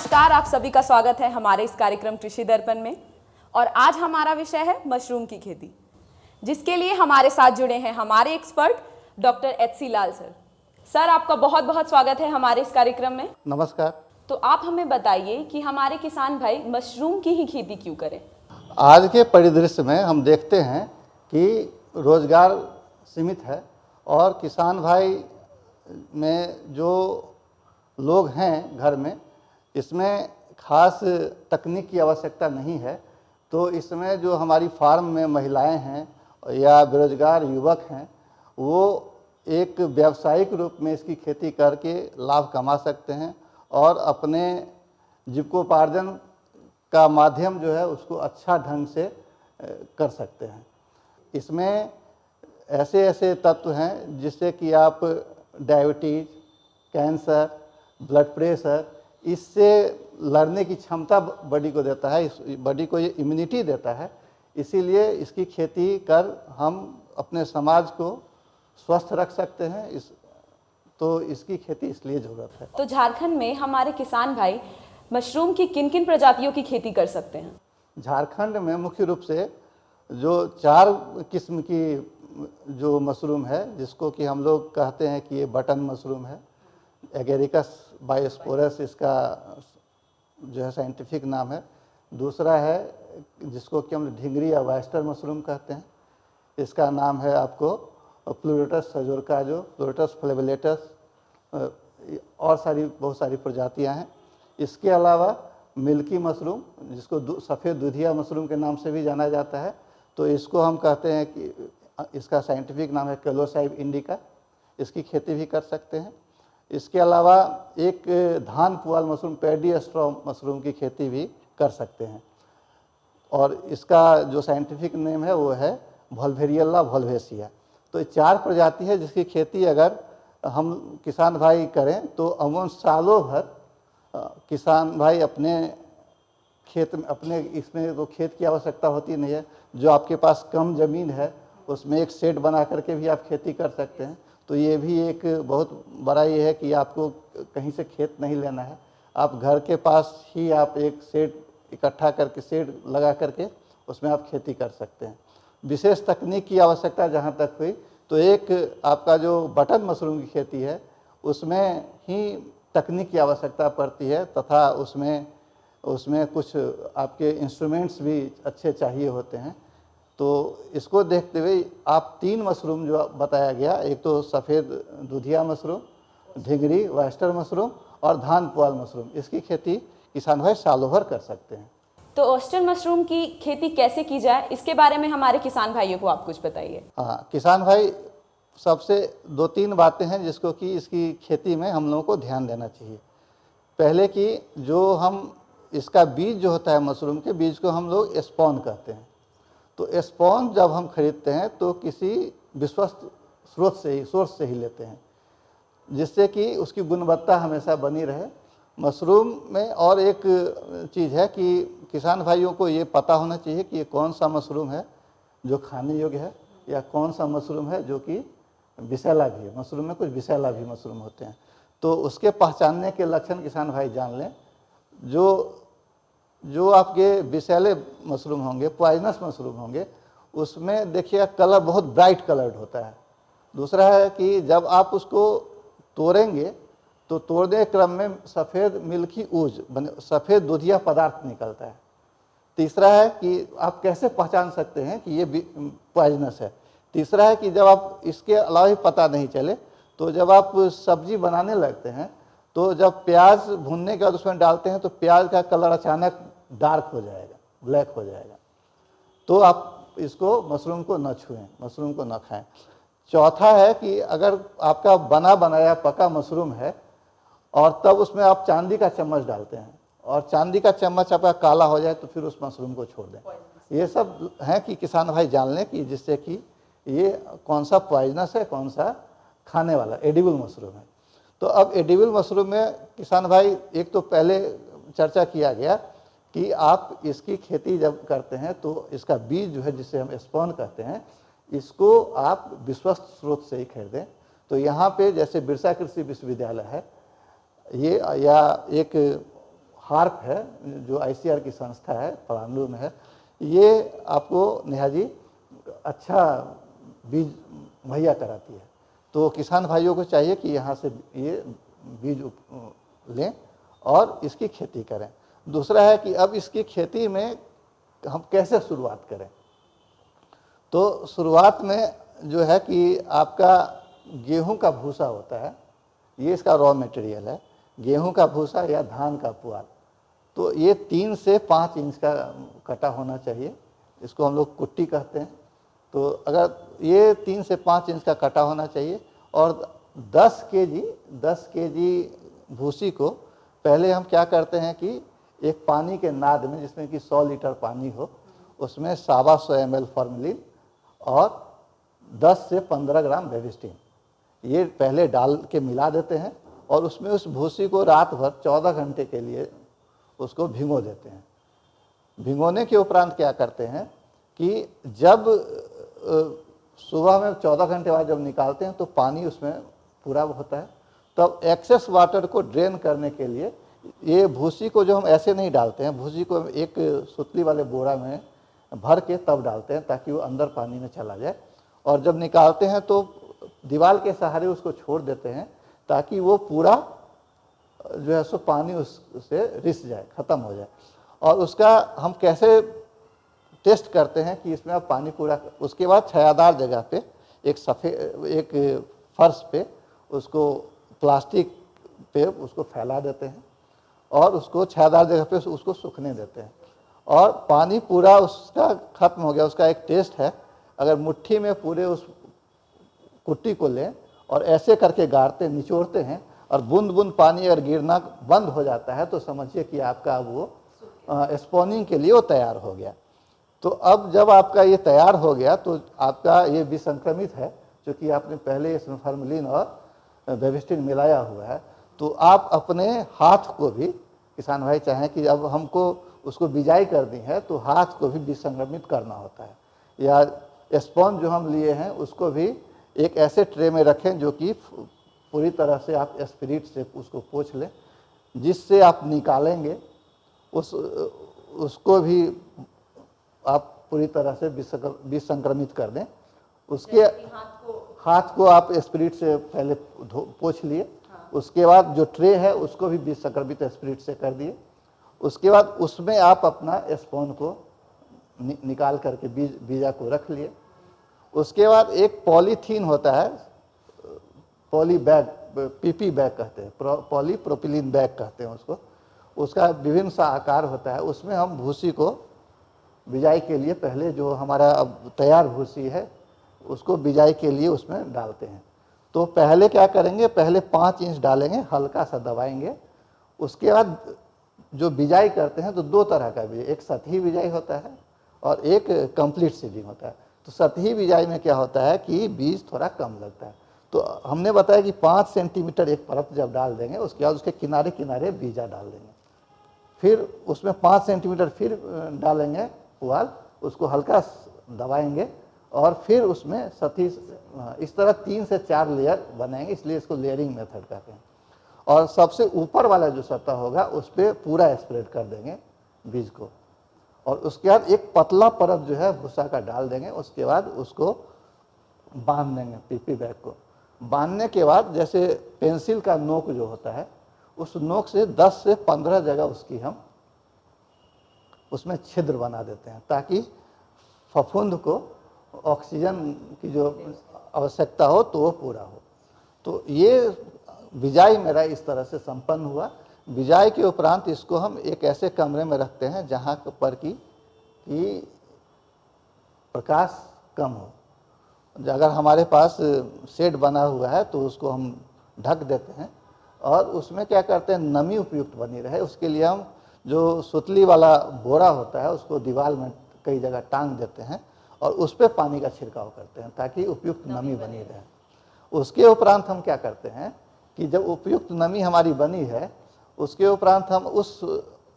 नमस्कार, आप सभी का स्वागत है हमारे इस कार्यक्रम कृषि दर्पण में। और आज हमारा विषय है मशरूम की खेती, जिसके लिए हमारे साथ जुड़े हैं हमारे एक्सपर्ट डॉक्टर एच.सी. लाल सर। सर, आपका बहुत बहुत स्वागत है हमारे इस कार्यक्रम में। नमस्कार। तो आप हमें बताइए कि हमारे किसान भाई मशरूम की ही खेती क्यों करें? आज के परिदृश्य में हम देखते हैं कि रोजगार सीमित है और किसान भाई में जो लोग हैं घर में, इसमें खास तकनीक की आवश्यकता नहीं है। तो इसमें जो हमारी फार्म में महिलाएं हैं या बेरोजगार युवक हैं, वो एक व्यावसायिक रूप में इसकी खेती करके लाभ कमा सकते हैं और अपने जीविकोपार्जन का माध्यम जो है उसको अच्छा ढंग से कर सकते हैं। इसमें ऐसे ऐसे तत्व हैं जिससे कि आप डायबिटीज, कैंसर, ब्लड प्रेशर, इससे लड़ने की क्षमता बॉडी को देता है, इस बॉडी को ये इम्यूनिटी देता है। इसीलिए इसकी खेती कर हम अपने समाज को स्वस्थ रख सकते हैं। तो इसकी खेती इसलिए ज़रूरत है। तो झारखंड में हमारे किसान भाई मशरूम की किन किन प्रजातियों की खेती कर सकते हैं? झारखंड में मुख्य रूप से जो 4 किस्म की जो मशरूम है, जिसको कि हम लोग कहते हैं कि ये बटन मशरूम है। एगेरिकस बायोस्पोरस इसका जो है साइंटिफिक नाम है। दूसरा है जिसको कि हम ढिंगरी या वाइस्टर मशरूम कहते हैं, इसका नाम है आपको प्लूरोटस सजोरकाजो, प्लूरोटस फ्लेविलेटस, और बहुत सारी प्रजातियां हैं। इसके अलावा मिल्की मशरूम, जिसको सफ़ेद दूधिया मशरूम के नाम से भी जाना जाता है, तो इसको हम कहते हैं कि इसका साइंटिफिक नाम है कैलोसाइब इंडिका, इसकी खेती भी कर सकते हैं। इसके अलावा एक धान पुआल मशरूम, पैडी स्ट्रॉ मशरूम की खेती भी कर सकते हैं, और इसका जो साइंटिफिक नेम है वो है वोल्वेरिएला वोल्वेसिया। तो ये 4 प्रजाति है जिसकी खेती अगर हम किसान भाई करें तो अमूमन सालों भर किसान भाई अपने खेत में, अपने इसमें तो खेत की आवश्यकता होती नहीं है। जो आपके पास कम ज़मीन है उसमें एक शेड बना करके भी आप खेती कर सकते हैं। तो ये भी एक बहुत बड़ा ये है कि आपको कहीं से खेत नहीं लेना है, आप घर के पास ही आप एक शेड इकट्ठा करके, शेड लगा करके उसमें आप खेती कर सकते हैं। विशेष तकनीक की आवश्यकता जहाँ तक हुई तो एक आपका जो बटन मशरूम की खेती है उसमें ही तकनीक की आवश्यकता पड़ती है, तथा उसमें कुछ आपके इंस्ट्रूमेंट्स भी अच्छे चाहिए होते हैं। तो इसको देखते हुए आप 3 मशरूम जो बताया गया, एक तो सफ़ेद दूधिया मशरूम, ढिंगरी वाइस्टर मशरूम और धान पुआल मशरूम, इसकी खेती किसान भाई सालों भर कर सकते हैं। तो ऑयस्टर मशरूम की खेती कैसे की जाए, इसके बारे में हमारे किसान भाइयों को आप कुछ बताइए। हाँ, किसान भाई सबसे 2-3 बातें हैं जिसको कि इसकी खेती में हम लोगों को ध्यान देना चाहिए। पहले कि जो हम इसका बीज जो होता है, मशरूम के बीज को हम लोग स्पॉन कहते हैं। तो स्पॉन जब हम खरीदते हैं तो किसी विश्वस्त सोर्स से ही लेते हैं, जिससे कि उसकी गुणवत्ता हमेशा बनी रहे। मशरूम में और एक चीज़ है कि किसान भाइयों को ये पता होना चाहिए कि ये कौन सा मशरूम है जो खाने योग्य है, या कौन सा मशरूम है जो कि विषैला भी है। मशरूम में कुछ विषैला भी मशरूम होते हैं, तो उसके पहचानने के लक्षण किसान भाई जान लें। जो आपके विषैले मशरूम होंगे, पॉइजनस मशरूम होंगे, उसमें देखिए कलर बहुत ब्राइट कलर्ड होता है। दूसरा है कि जब आप उसको तोड़ेंगे तो तोड़ने क्रम में सफ़ेद मिल्की ऊज, सफ़ेद दूधिया पदार्थ निकलता है। तीसरा है कि आप कैसे पहचान सकते हैं कि ये पॉइजनस है। तीसरा है कि जब आप इसके अलावा ही पता नहीं चले तो जब आप सब्जी बनाने लगते हैं तो जब प्याज भूनने के बाद उसमें डालते हैं तो प्याज का कलर अचानक डार्क हो जाएगा, ब्लैक हो जाएगा। तो आप इसको मशरूम को न छुएं, मशरूम को न खाएं। चौथा है कि अगर आपका बना बनाया पका मशरूम है और तब उसमें आप चांदी का चम्मच डालते हैं और चांदी का चम्मच आपका काला हो जाए तो फिर उस मशरूम को छोड़ दें। ये सब हैं कि किसान भाई जान लें कि जिससे कि ये कौन सा पॉइजनस है, कौन सा खाने वाला एडिबल मशरूम है। तो अब एडिबल मशरूम में किसान भाई, एक तो पहले चर्चा किया गया कि आप इसकी खेती जब करते हैं तो इसका बीज जो है, जिसे हम स्पॉन कहते हैं, इसको आप विश्वस्त स्रोत से ही खरीदें। तो यहाँ पे जैसे बिरसा कृषि विश्वविद्यालय है ये, या एक हार्प है, जो आईसीआर की संस्था है, पलांडू में है, ये आपको नेहा जी अच्छा बीज मुहैया कराती है। तो किसान भाइयों को चाहिए कि यहाँ से ये बीज लें और इसकी खेती करें। दूसरा है कि अब इसकी खेती में हम कैसे शुरुआत करें। तो शुरुआत में जो है कि आपका गेहूं का भूसा होता है, ये इसका रॉ मटेरियल है, गेहूं का भूसा या धान का पुआल। तो ये 3 से 5 इंच का कटा होना चाहिए, इसको हम लोग कुट्टी कहते हैं। तो अगर ये 3 से 5 इंच का कटा होना चाहिए और 10 केजी भूसी को पहले हम क्या करते हैं कि एक पानी के नाद में, जिसमें कि 100 लीटर पानी हो, उसमें 125 ml फॉर्मलिन और 10 से 15 ग्राम बेबिस्टिन ये पहले डाल के मिला देते हैं और उसमें उस भूसी को रात भर 14 घंटे के लिए उसको भिगो देते हैं। भिगोने के उपरांत क्या करते हैं कि जब सुबह में 14 घंटे बाद जब निकालते हैं तो पानी उसमें पूरा होता है, तब एक्सेस वाटर को ड्रेन करने के लिए ये भूसी को जो हम ऐसे नहीं डालते हैं, भूसी को एक सुतली वाले बोरा में भर के तब डालते हैं ताकि वो अंदर पानी में चला जाए, और जब निकालते हैं तो दीवार के सहारे उसको छोड़ देते हैं ताकि वो पूरा जो है सो पानी उससे रिस जाए, ख़त्म हो जाए। और उसका हम कैसे टेस्ट करते हैं कि इसमें अब पानी पूरा, उसके बाद छायादार जगह पे एक फर्श पे उसको प्लास्टिक पे उसको फैला देते हैं और उसको छायादार जगह पे उसको सूखने देते हैं। और पानी पूरा उसका ख़त्म हो गया, उसका एक टेस्ट है, अगर मुट्ठी में पूरे उस कुट्टी को लें और ऐसे करके गाड़ते निचोड़ते हैं और बूंद बूंद पानी अगर गिरना बंद हो जाता है तो समझिए कि आपका वो स्पॉनिंग के लिए वो तैयार हो गया। तो अब जब आपका ये तैयार हो गया तो आपका ये विसंक्रमित है, क्योंकि आपने पहले इसमें फॉर्मलिन और बेबिस्टिन मिलाया हुआ है। तो आप अपने हाथ को भी, किसान भाई चाहें कि अब हमको उसको बिजाई कर दी है तो हाथ को भी विसंक्रमित करना होता है, या स्पॉन्ज जो हम लिए हैं उसको भी एक ऐसे ट्रे में रखें जो कि पूरी तरह से आप स्पिरिट से उसको पोंछ लें, जिससे आप निकालेंगे उसको भी आप पूरी तरह से विसंक्रमित कर दें। उसके हाथ को आप स्पिरिट से पहले पोंछ लिए, उसके बाद जो ट्रे है उसको भी विसंक्रमित स्पिरिट से कर दिए। उसके बाद उसमें आप अपना स्पॉन को निकाल करके बीजा को रख लिए। उसके बाद एक पॉलीथीन होता है, पॉली बैग, पीपी बैग कहते हैं, पॉली प्रोपिलीन बैग कहते हैं उसको, उसका विभिन्न सा आकार होता है। उसमें हम भूसी को बिजाई के लिए पहले जो हमारा अब तैयार भूसी है उसको बिजाई के लिए उसमें डालते हैं। तो पहले क्या करेंगे, पहले 5 इंच डालेंगे, हल्का सा दबाएंगे। उसके बाद जो बिजाई करते हैं तो 2 तरह का बिजाई, एक सतही बिजाई होता है और एक कंप्लीट सीडिंग होता है। तो सतही बिजाई में क्या होता है कि बीज थोड़ा कम लगता है। तो हमने बताया कि 5 सेंटीमीटर एक परत जब डाल देंगे उसके बाद उसके किनारे किनारे बीजा डाल देंगे, फिर उसमें 5 सेंटीमीटर फिर डालेंगे पुआल, उसको हल्का दबाएंगे और फिर उसमें सतही, इस तरह 3 से 4 लेयर बनेंगे, इसलिए इसको लेयरिंग मेथड कहते हैं। और सबसे ऊपर वाला जो सतह होगा उस पर पूरा स्प्रेड कर देंगे बीज को, और उसके बाद एक पतला परत जो है भूसा का डाल देंगे। उसके बाद उसको बांध देंगे, पीपी बैग को बांधने के बाद जैसे पेंसिल का नोक जो होता है उस नोक से 10 से 15 जगह उसकी हम उसमें छिद्र बना देते हैं ताकि फफूंद को ऑक्सीजन की जो आवश्यकता हो तो वो पूरा हो। तो ये बिजाई मेरा इस तरह से संपन्न हुआ। बिजाई के उपरांत इसको हम एक ऐसे कमरे में रखते हैं जहाँ पर कि प्रकाश कम हो। अगर हमारे पास शेड बना हुआ है तो उसको हम ढक देते हैं और उसमें क्या करते हैं, नमी उपयुक्त बनी रहे उसके लिए हम जो सुतली वाला बोरा होता है उसको दीवार में कई जगह टांग देते हैं और उस पर पानी का छिड़काव करते हैं ताकि उपयुक्त नमी बनी रहे। उसके उपरांत हम क्या करते हैं कि जब उपयुक्त नमी हमारी बनी है उसके उपरांत हम उस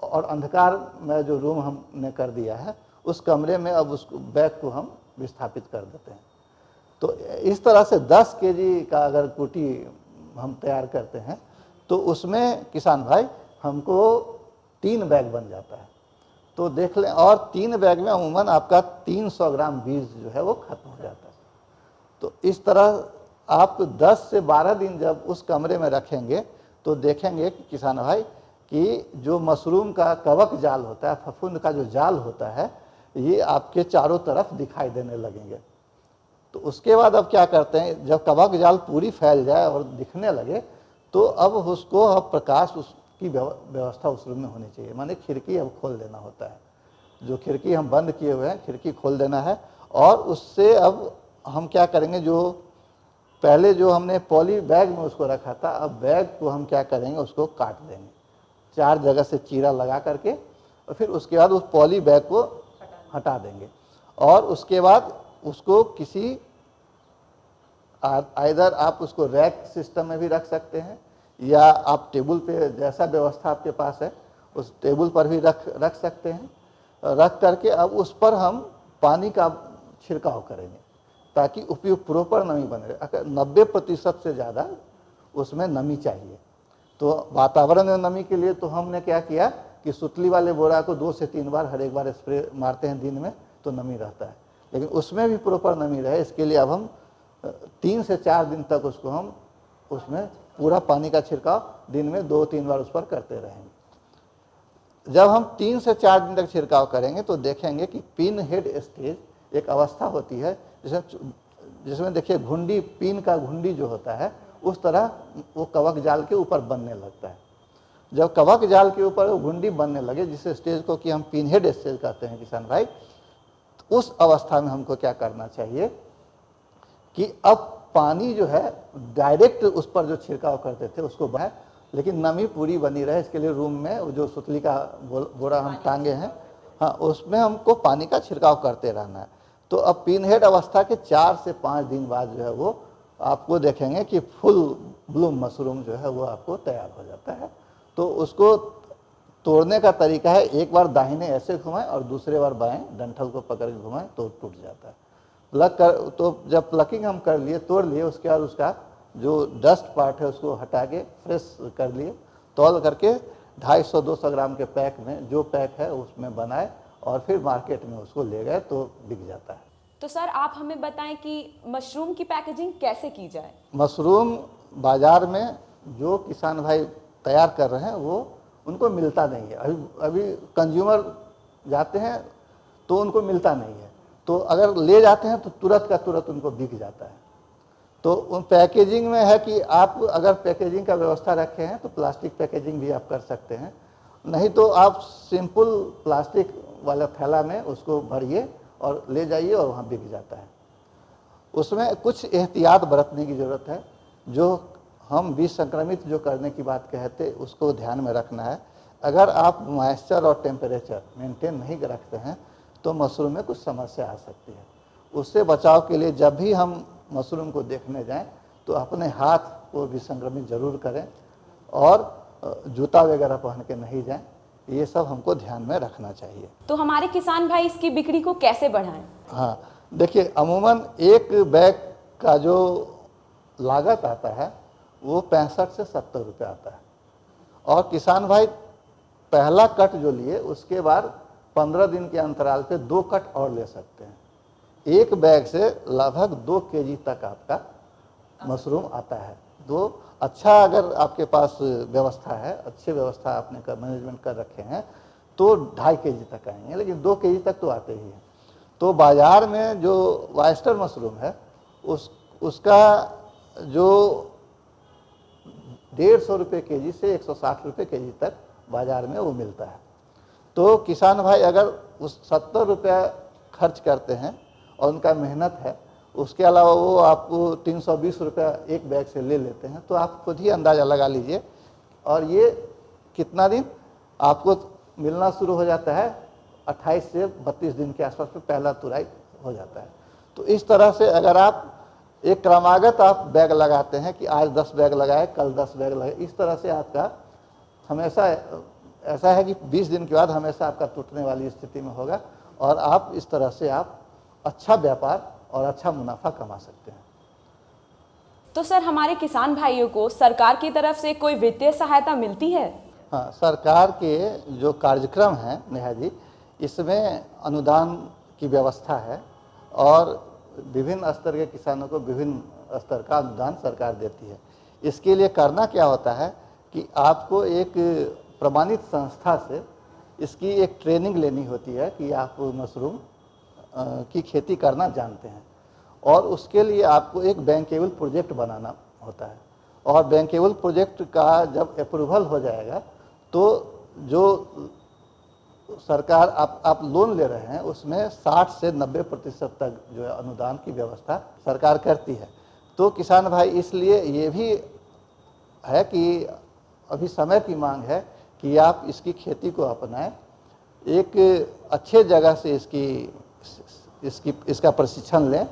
और अंधकार में जो रूम हमने कर दिया है उस कमरे में अब उस बैग को हम विस्थापित कर देते हैं। तो इस तरह से 10 केजी का अगर कुटी हम तैयार करते हैं तो उसमें किसान भाई हमको 3 बैग बन जाता है। तो देख लें, और 3 बैग में अमूमन आपका 300 ग्राम बीज जो है वो खत्म हो जाता है। तो इस तरह आप 10 से 12 दिन जब उस कमरे में रखेंगे तो देखेंगे कि किसान भाई कि जो मशरूम का कवक जाल होता है, फफूंद का जो जाल होता है, ये आपके चारों तरफ दिखाई देने लगेंगे। तो उसके बाद अब क्या करते हैं, जब कवक जाल पूरी फैल जाए और दिखने लगे तो अब उसको अब प्रकाश उसकी व्यवस्था उस रूम में होनी चाहिए, माने खिड़की अब खोल देना होता है। जो खिड़की हम बंद किए हुए हैं, खिड़की खोल देना है। और उससे अब हम क्या करेंगे, जो पहले जो हमने पॉली बैग में उसको रखा था, अब बैग को हम क्या करेंगे, उसको काट देंगे 4 जगह से चीरा लगा करके, और फिर उसके बाद उस पॉली बैग को हटा देंगे। और उसके बाद उसको किसी आइदर आप उसको रैक सिस्टम में भी रख सकते हैं, या आप टेबल पे, जैसा व्यवस्था आपके पास है उस टेबल पर भी रख सकते हैं। रख करके अब उस पर हम पानी का छिड़काव करेंगे ताकि उपयुक्त प्रॉपर नमी बने रहे। अगर 90% से ज़्यादा उसमें नमी चाहिए, तो वातावरण में नमी के लिए तो हमने क्या किया कि सुतली वाले बोरा को 2 से 3 बार हर एक बार स्प्रे मारते हैं दिन में, तो नमी रहता है। लेकिन उसमें भी प्रॉपर नमी रहे, इसके लिए अब हम 3 से 4 दिन तक उसको हम उसमें पूरा पानी का छिड़काव दिन में 2-3 बार उस पर करते रहेंगे। जब हम 3 से 4 दिन तक छिड़काव करेंगे तो देखेंगे कि पिन हेड स्टेज एक अवस्था होती है जिसमें देखिए घुंडी, पिन का घुंडी जो होता है उस तरह वो कवक जाल के ऊपर बनने लगता है। जब कवक जाल के ऊपर वो घुंडी बनने लगे, जिस स्टेज को कि हम पिन हेड स्टेज कहते हैं किसान भाई, तो उस अवस्था में हमको क्या करना चाहिए कि अब पानी जो है डायरेक्ट उस पर जो छिड़काव करते थे उसको बढ़ाए, लेकिन नमी पूरी बनी रहे, इसके लिए रूम में जो सुतली का बोरा हम टांगे हैं, हाँ, उसमें हमको पानी का छिड़काव करते रहना है। तो अब पिन हेड अवस्था के 4 से 5 दिन बाद जो है वो आपको देखेंगे कि फुल ब्लूम मशरूम जो है वो आपको तैयार हो जाता है। तो उसको तोड़ने का तरीका है, एक बार दाहिने ऐसे घुमाएं और दूसरे बार बाएं डंठल को पकड़ के घुमाएं तो टूट जाता है। प्लग कर, तो जब प्लकिंग हम कर लिए, तोड़ लिए, उसके बाद उसका जो डस्ट पार्ट है उसको हटा के फ्रेश कर लिए, तौल करके 250-200 ग्राम के पैक में, जो पैक है उसमें बनाए और फिर मार्केट में उसको ले गए तो बिक जाता है। तो सर आप हमें बताएं कि मशरूम की पैकेजिंग कैसे की जाए। मशरूम बाजार में जो किसान भाई तैयार कर रहे हैं वो उनको मिलता नहीं है। अभी कंज्यूमर जाते हैं तो उनको मिलता नहीं है, तो अगर ले जाते हैं तो तुरंत का तुरंत उनको बिक जाता है। तो उन पैकेजिंग में है कि आप अगर पैकेजिंग का व्यवस्था रखे हैं तो प्लास्टिक पैकेजिंग भी आप कर सकते हैं, नहीं तो आप सिंपल प्लास्टिक वाला थैला में उसको भरिए और ले जाइए और वहाँ बिक जाता है। उसमें कुछ एहतियात बरतने की ज़रूरत है। जो हम बीज संक्रमित जो करने की बात कहते उसको ध्यान में रखना है। अगर आप मॉइस्चर और टेम्परेचर मेंटेन नहीं रखते हैं तो मशरूम में कुछ समस्या आ सकती है। उससे बचाव के लिए जब भी हम मशरूम को देखने जाएं तो अपने हाथ को भी संक्रमित जरूर करें और जूता वगैरह पहन के नहीं जाएं। ये सब हमको ध्यान में रखना चाहिए। तो हमारे किसान भाई इसकी बिक्री को कैसे बढ़ाएं? हाँ, देखिए अमूमन एक बैग का जो लागत आता है वो 65 से 70 रुपये आता है, और किसान भाई पहला कट जो लिए उसके बाद 15 दिन के अंतराल पे 2 कट और ले सकते हैं। एक बैग से लगभग 2 केजी तक आपका मशरूम आता है। दो अच्छा अगर आपके पास व्यवस्था है, अच्छी व्यवस्था आपने मैनेजमेंट कर रखे हैं तो 2.5 केजी तक आएंगे, लेकिन 2 केजी तक तो आते ही हैं। तो बाज़ार में जो वाइस्टर मशरूम है उसका जो 150 रुपये केजी से 160 रुपये केजी तक बाज़ार में वो मिलता है। तो किसान भाई अगर उस 70 रुपया खर्च करते हैं और उनका मेहनत है, उसके अलावा वो आपको 320 रुपया एक बैग से ले लेते हैं, तो आप खुद ही अंदाज़ा लगा लीजिए। और ये कितना दिन आपको मिलना शुरू हो जाता है, 28 से 32 दिन के आसपास में पहला तुराई हो जाता है। तो इस तरह से अगर आप एक क्रमागत आप बैग लगाते हैं कि आज 10 बैग लगाए, कल 10 बैग लगाए, इस तरह से आपका हमेशा ऐसा है कि 20 दिन के बाद हमेशा आपका टूटने वाली स्थिति में होगा, और आप इस तरह से आप अच्छा व्यापार और अच्छा मुनाफा कमा सकते हैं। तो सर हमारे किसान भाइयों को सरकार की तरफ से कोई वित्तीय सहायता मिलती है? हाँ, सरकार के जो कार्यक्रम हैं नेहा जी, इसमें अनुदान की व्यवस्था है और विभिन्न स्तर के किसानों को विभिन्न स्तर का अनुदान सरकार देती है। इसके लिए करना क्या होता है कि आपको एक प्रमाणित संस्था से इसकी एक ट्रेनिंग लेनी होती है कि आप मशरूम की खेती करना जानते हैं, और उसके लिए आपको एक बैंकेबल प्रोजेक्ट बनाना होता है। और बैंकेबल प्रोजेक्ट का जब अप्रूवल हो जाएगा तो जो सरकार आप लोन ले रहे हैं उसमें 60 से 90% तक जो है अनुदान की व्यवस्था सरकार करती है। तो किसान भाई, इसलिए ये भी है कि अभी समय की मांग है कि आप इसकी खेती को अपनाएं, एक अच्छे जगह से इसका प्रशिक्षण लें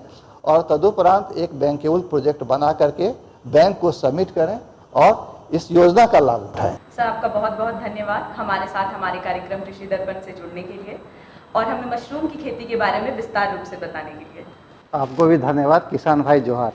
और तदुपरांत एक बैंकेबल प्रोजेक्ट बना करके बैंक को सबमिट करें और इस योजना का लाभ उठाएं। सर, आपका बहुत बहुत धन्यवाद हमारे साथ हमारे कार्यक्रम कृषि दर्पण से जुड़ने के लिए और हमें मशरूम की खेती के बारे में विस्तार रूप से बताने के लिए। आपको भी धन्यवाद। किसान भाई जोहार।